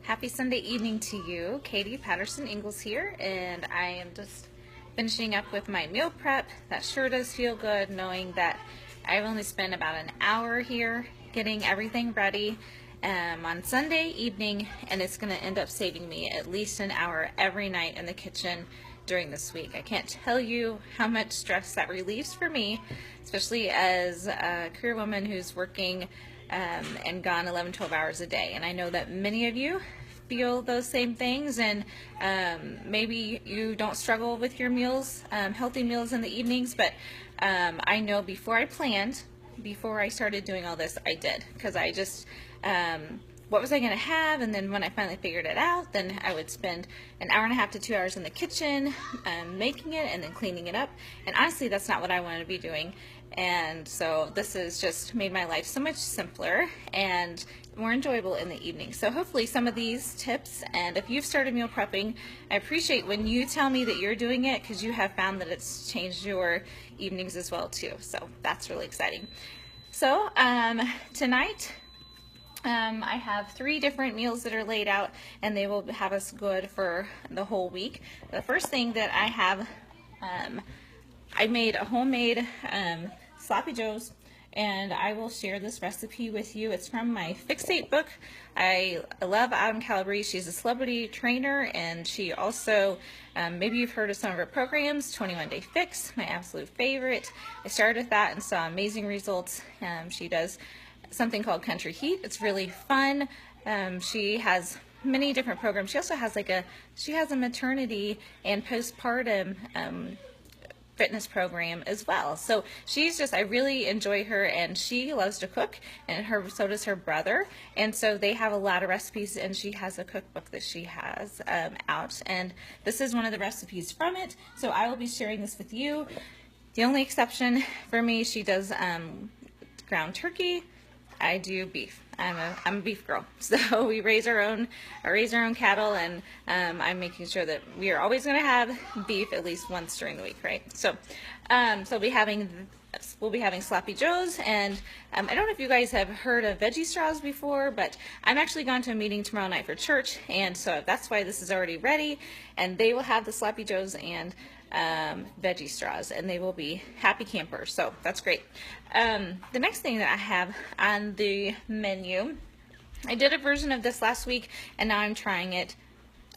Happy Sunday evening to you. Katie Patterson Ingalls here, and I am just finishing up with my meal prep. That sure does feel good knowing that I've only spent about an hour here getting everything ready on Sunday evening, and it's going to end up saving me at least an hour every night in the kitchen during this week. I can't tell you how much stress that relieves for me, especially as a career woman who's working and gone 11-12 hours a day. And I know that many of you feel those same things, and maybe you don't struggle with your meals, healthy meals in the evenings, but I know before I started doing all this, I did, because I just what was I going to have, and then when I finally figured it out, then I would spend an hour and a half to 2 hours in the kitchen making it and then cleaning it up, and honestly that's not what I wanted to be doing. And so this has just made my life so much simpler and more enjoyable in the evening. So hopefully some of these tips, and if you've started meal prepping, I appreciate when you tell me that you're doing it, because you have found that it's changed your evenings as well too. So that's really exciting. So tonight I have 3 different meals that are laid out, and they will have us good for the whole week. The first thing that I have, I made a homemade sloppy joes, and I will share this recipe with you. It's from my Fixate book. I love Autumn Calabrese. She's a celebrity trainer, and she also, maybe you've heard of some of her programs, 21 Day Fix, my absolute favorite. I started with that and saw amazing results. She does something called Country Heat. It's really fun. She has many different programs. She also has she has a maternity and postpartum fitness program as well. So she's just, I really enjoy her, and she loves to cook, and so does her brother, and so they have a lot of recipes, and she has a cookbook that she has out, and this is one of the recipes from it, so I will be sharing this with you. The only exception for me, she does ground turkey. I do beef. I'm a beef girl, so we raise our own cattle, and I'm making sure that we are always going to have beef at least once during the week, right? So, we'll be having sloppy joes, and I don't know if you guys have heard of veggie straws before, but I'm actually going to a meeting tomorrow night for church, and so that's why this is already ready, and they will have the sloppy joes and veggie straws, and they will be happy campers, so that's great. The next thing that I have on the menu, I did a version of this last week, and now I'm trying it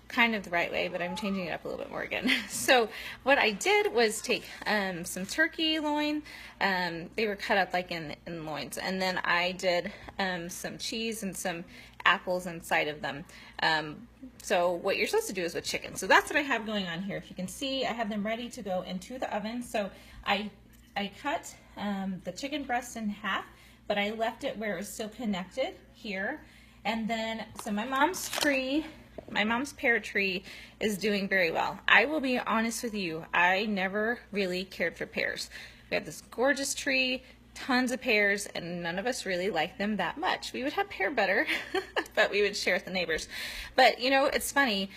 kind of the right way, but I'm changing it up a little bit more again. So what I did was take some turkey loin, they were cut up like in loins, and then I did some cheese and some apples inside of them. So what you're supposed to do is with chicken. So that's what I have going on here. If you can see, I have them ready to go into the oven. So I cut the chicken breast in half, but I left it where it was still connected here. And then, so my mom's pear tree is doing very well. I will be honest with you, I never really cared for pears. We have this gorgeous tree, tons of pears, and none of us really like them that much. We would have pear butter, but we would share with the neighbors. But you know, it's funny,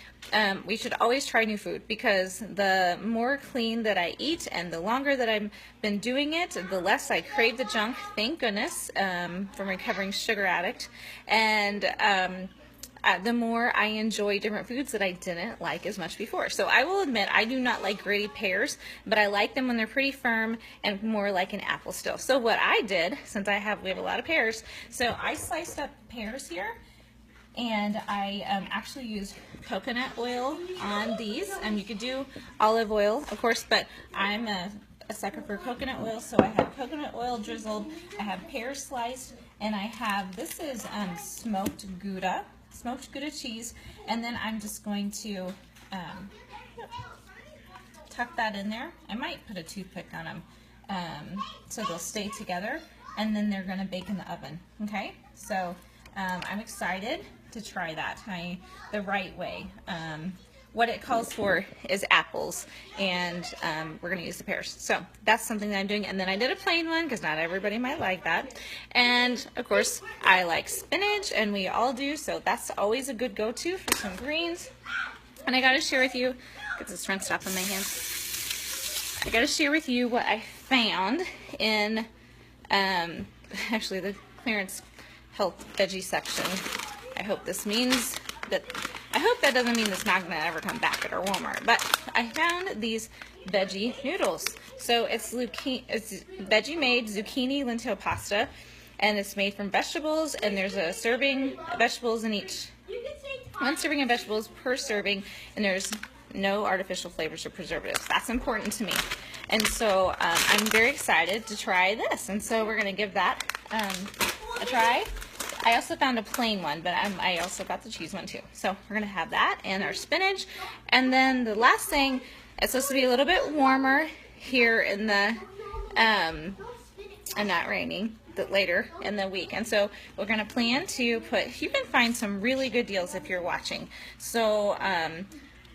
we should always try new food, because the more clean that I eat and the longer that I've been doing it, the less I crave the junk, thank goodness, from recovering sugar addict. And the more I enjoy different foods that I didn't like as much before. So I will admit, I do not like gritty pears, but I like them when they're pretty firm and more like an apple still. So what I did, since we have a lot of pears, so I sliced up pears here, and I actually used coconut oil on these. You could do olive oil, of course, but I'm a sucker for coconut oil, so I have coconut oil drizzled, I have pears sliced, and I have, this is smoked Gouda cheese, and then I'm just going to tuck that in there. I might put a toothpick on them so they'll stay together, and then they're going to bake in the oven. Okay, so I'm excited to try that the right way. What it calls for is apples, and we're going to use the pears. So that's something that I'm doing. And then I did a plain one, because not everybody might like that. And of course, I like spinach, and we all do, so that's always a good go-to for some greens. And I got to share with you, get this rinsed off in my hands. I got to share with you what I found in actually the clearance health veggie section. I hope this means But I hope that doesn't mean it's not going to ever come back at our Walmart. But I found these veggie noodles. So it's veggie made zucchini lentil pasta, and it's made from vegetables, and there's a serving of vegetables in each. 1 serving of vegetables per serving, and there's no artificial flavors or preservatives. That's important to me. And so I'm very excited to try this. And so we're going to give that a try. I also found a plain one, but I also got the cheese one too. So we're going to have that and our spinach. And then the last thing, it's supposed to be a little bit warmer here in the, and not raining, later in the week. And so we're going to plan to put, you can find some really good deals if you're watching. So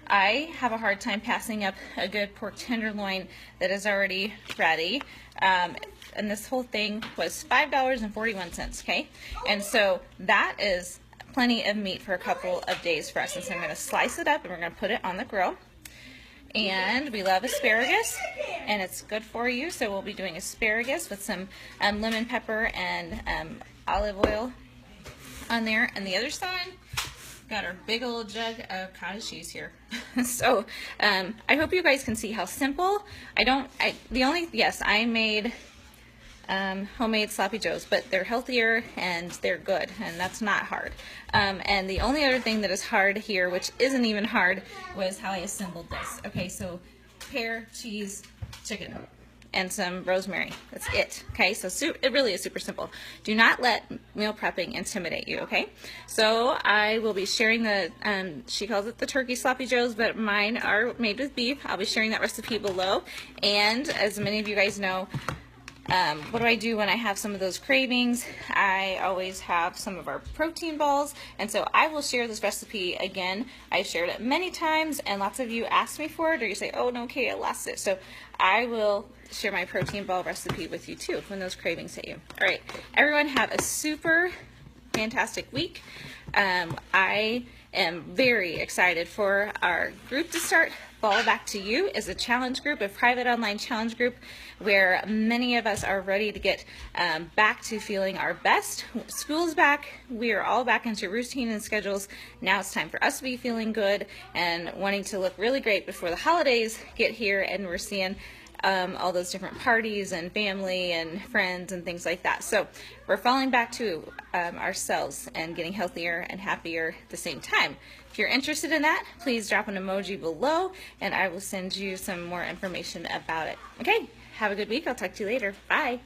I have a hard time passing up a good pork tenderloin that is already ready. And this whole thing was $5.41, okay? And so that is plenty of meat for a couple of days for us. And so I'm going to slice it up and we're going to put it on the grill. And we love asparagus, and it's good for you, so we'll be doing asparagus with some lemon pepper and olive oil on there. And the other side, got our big old jug of cottage cheese here. So I hope you guys can see how simple. I made homemade sloppy joes, but they're healthier and they're good, and that's not hard. And the only other thing that is hard here, which isn't even hard, was how I assembled this. Okay, so pear, cheese, chicken, and some rosemary. That's it. Okay, so it really is super simple. Do not let meal prepping intimidate you, okay? So I will be sharing the, she calls it the turkey sloppy joes, but mine are made with beef. I'll be sharing that recipe below. And as many of you guys know, what do I do when I have some of those cravings? I always have some of our protein balls, and so I will share this recipe again. I've shared it many times, and lots of you ask me for it, or you say, oh no, Kate, I lost it. So I will share my protein ball recipe with you too when those cravings hit you. All right, everyone have a super fantastic week. I am very excited for our group to start. Fall Back to You is a challenge group, a private online challenge group where many of us are ready to get back to feeling our best. School's back. We are all back into routine and schedules. Now it's time for us to be feeling good and wanting to look really great before the holidays get here, and we're seeing all those different parties and family and friends and things like that. So we're falling back to ourselves and getting healthier and happier at the same time. If you're interested in that, please drop an emoji below and I will send you some more information about it. Okay, have a good week. I'll talk to you later. Bye.